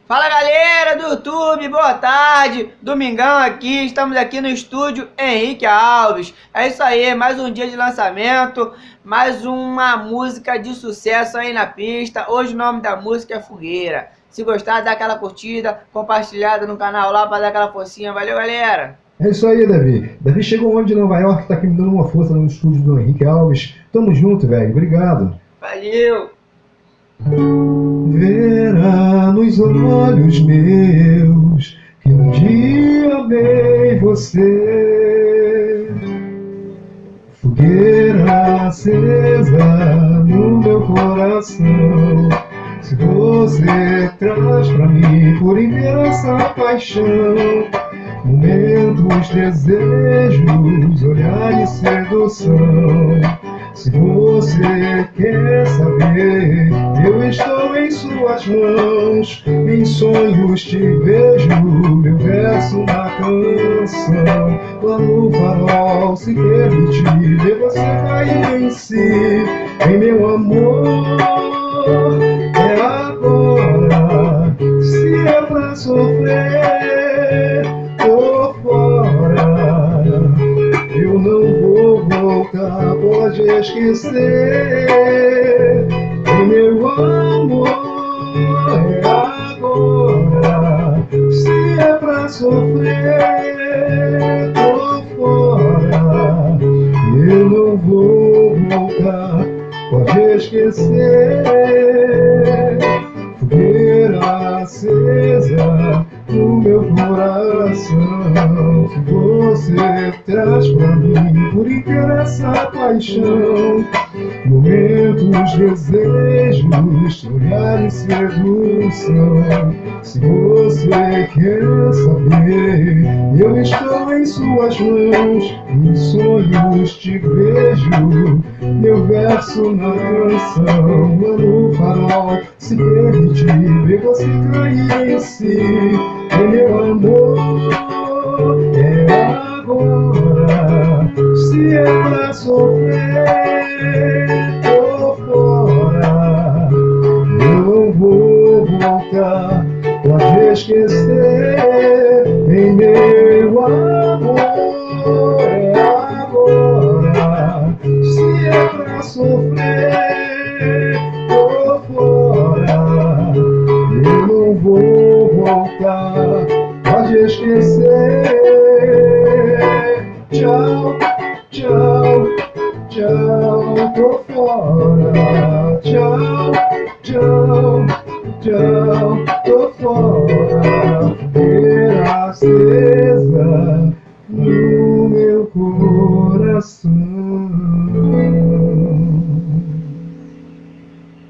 Fala galera do YouTube, boa tarde, domingão aqui, estamos aqui no estúdio Henrique Alves. É isso aí, mais um dia de lançamento, mais uma música de sucesso aí na pista. Hoje o nome da música é Fogueira. Se gostar, dá aquela curtida, compartilhada no canal lá para dar aquela forcinha. Valeu galera! É isso aí, Davi. Davi chegou onde de Nova York, tá aqui me dando uma força no estúdio do Henrique Alves. Tamo junto, velho. Obrigado. Valeu! Verá nos olhos meus que um dia amei você. Fogueira acesa no meu coração. Se você traz pra mim por inteiro essa paixão, momentos, desejos, olhar e sedução. Se você quer saber, eu estou em suas mãos. Em sonhos te vejo, meu verso na canção. Lá no farol, se permitir ver você cair em si. Em meu amor, é agora. Se é pra sofrer, tô fora. Eu não vou voltar, pode esquecer. E meu amor é agora. Se é pra sofrer, tô fora. Eu não vou voltar, pode esquecer. Fogueira acesa no meu coração. Se você traz pra mim por inteiro essa paixão, momentos, desejos, olhar e sedução. Se você quer saber, eu estou em suas mãos. Em sonhos te vejo, meu verso na canção. Lá no farol, se permitir ver você cair em si. E meu amor é agora. Se é pra sofrer, tô fora. Eu não vou voltar, pode esquecer. Em meu amor é agora. Se é pra sofrer, tô fora. Eu não vou voltar, pode esquecer. Tchau, tchau, tchau, tô fora. Tchau, tchau, tchau, tô fora. Fogueira acesa no meu coração.